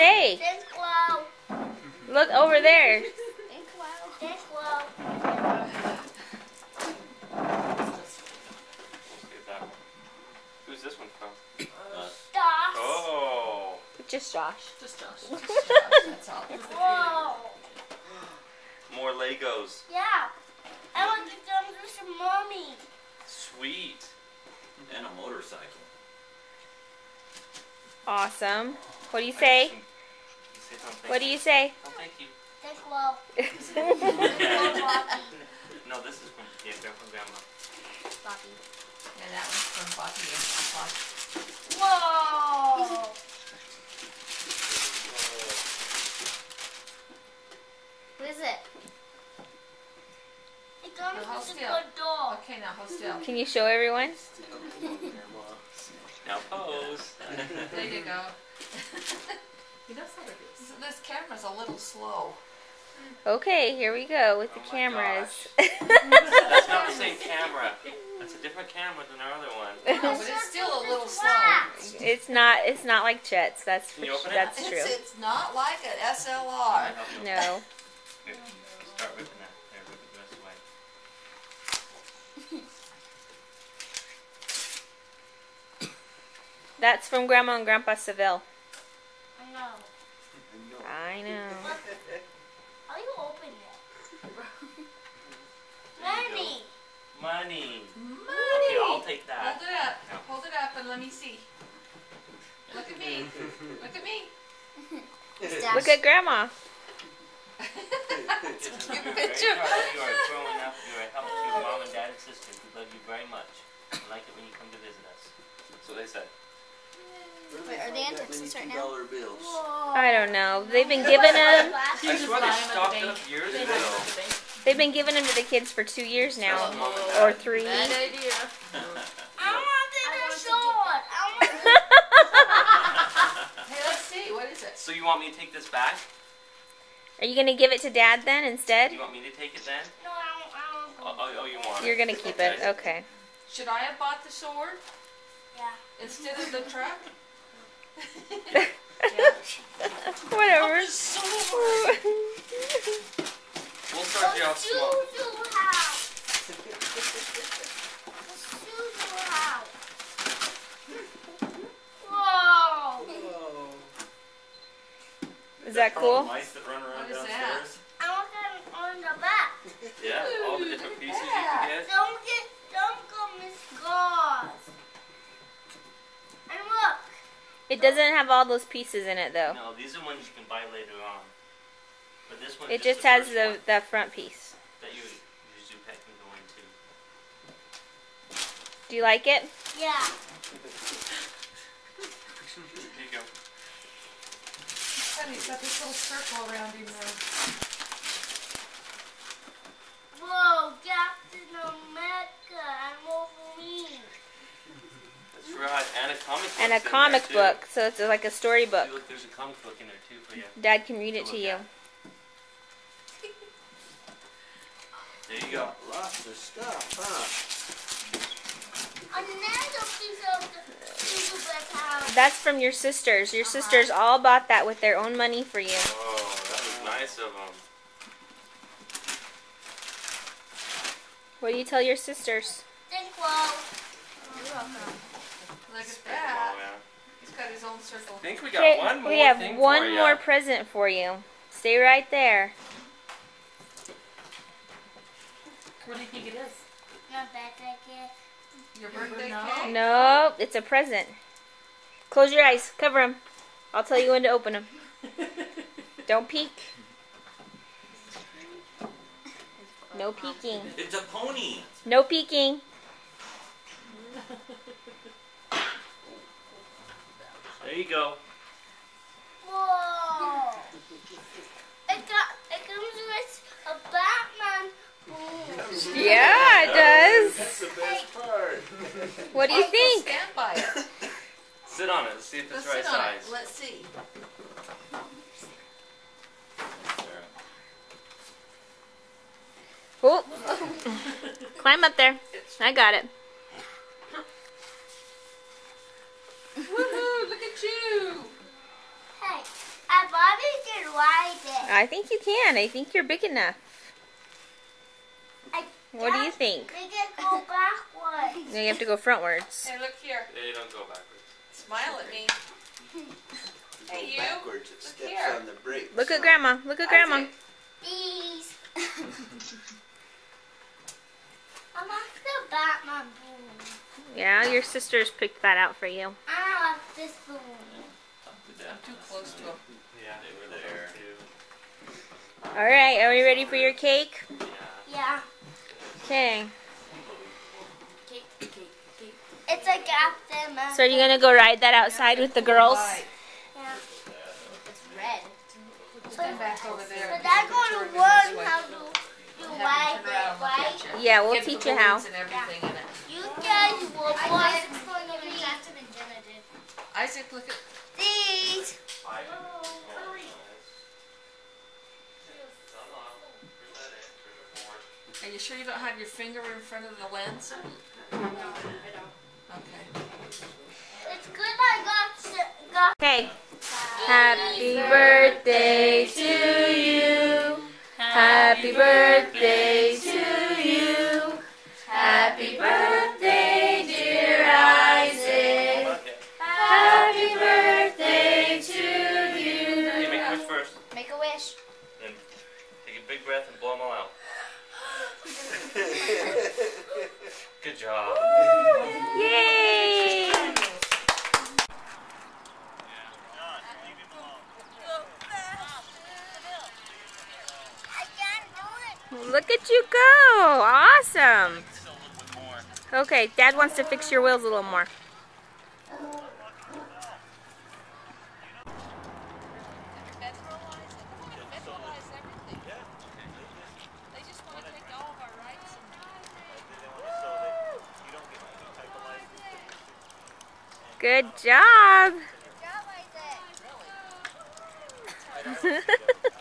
say? Thanks, Wow. Look over there. Thanks, Wow. Thanks, Wow. Who's this one from? Josh. Oh. Just Josh. Just Josh. That's all. Whoa. More Legos. Yeah. I want to come to some mommy. Sweet. And a motorcycle. Awesome. What do you say? What do you say? Oh, thank you. Thanks, Wow. No, this is from Grandma. Bobby. And that one's from Bobby and Papa. Whoa. What is it? It comes Now hold with a still. good dog. Okay, now hold still. Can you show everyone? Now pose. There you go. He knows how to do this. This camera's a little slow. Okay, here we go with the Oh my cameras. That's not the same camera. That's a different camera than our other one. No, but it's still a little slow. It's not like Chet's. That's Can you open it? that's true. It's not like an SLR. No. Here, start ripping that. There, rip it the rest of the way. That's from Grandma and Grandpa Seville. I know. I know. How do you open it? Money. Money. Money. Okay, I'll take that. Hold it up. Hold it up and let me see. Look at me. Look at me. Look at Grandma. This is Cute very picture. proud of you are growing up. You are a help to your mom and dad and sisters. We love you very much. We like it when you come to visit us. That's what they said. Wait, are they on Texas right now? $2 bills. Whoa. I don't know. They've been giving them. I swear they stocked up years ago. They've been giving them to the kids for 2 years now, Mom and Dad. or 3. Bad idea. I want the sword. I want Hey, let's see. What is it? So you want me to take this back? Are you gonna give it to Dad then instead? You want me to take it then? No, I don't. Oh, you want it? You're gonna keep it. Okay. Should I have bought the sword Yeah. instead of the truck? Whatever. We'll start you off small. Suzu house. Suzu house. Whoa. Is that cool? Mice that run around What is downstairs. I want them on the back. Yeah, all the different pieces you can get. Don't go Miss Gauze. And look. It doesn't have all those pieces in it though. No, these are ones you can buy later on. But this one It just just has the first one the front piece. that you Zupek can go into. Do you like it? Yeah. Here you go. And he's got this little circle around him now. Whoa, Captain America and Wolverine. That's right, and a comic book. And a comic book, so it's like a storybook. Look, there's a comic book in there too for you. Dad can read it to you. There you go. Lots of stuff, huh? Another piece of the Suzu house. That's from your sisters. Your sisters all bought that with their own money for you. Oh, that was nice of them. What do you tell your sisters? Thank you. You're welcome. Look at Oh, that. yeah. He's got his own circle. I think we got Okay, one more we have thing one for ya. more present for you. Stay right there. What do you think it is? Not bad, thank you. Your birthday cake? Nope, it's a present. Close your eyes. Cover them. I'll tell you when to open them. Don't peek. No peeking. It's a pony. No peeking. There you go. Whoa. It comes with a Batman boom. Yeah, it does. That's the best part. What do you I'll go think? stand by it. Sit on it. See if it's Let's the right sit on size. it. Let's see. Oh. Climb up there. I got it. Woohoo! Look at you. Hey, I ride it. I think you can. I think you're big enough. I What do you just think? Make it go backwards. No, you have to go frontwards. Hey, look here. They don't go backwards. Smile at me. Hey, you. Backwards, it Look steps here. on the brakes. Look at Grandma. Look at Grandma. Isaac. These. I like the Batman balloon. Yeah, your sisters picked that out for you. I like this balloon. I'm too close to him. Yeah, They were there. All right, are we ready for your cake? Yeah. Okay. It's a Captain America. So are you gonna go ride that outside with the girls? Right. Yeah. It's red. Stand back over there. But I'm going to learn how to do Have ride him turn around it, and look right? at you. Yeah, we'll Get the teach you how. balloons and everything in it. You guys will watch Isaac, look at. these. Are you sure you don't have your finger in front of the lens? No, I don't. Okay. It's good I got Okay. Happy birthday to you. Happy birthday to you. Happy birthday, dear Isaac. Happy birthday to you. Okay, make a wish first. Make a wish. Then take a big breath and blow them all out. Good job. Yay! I can't do it. Look at you go! Awesome! Okay, Dad wants to fix your wheels a little more. Good job! Good job, Isaac.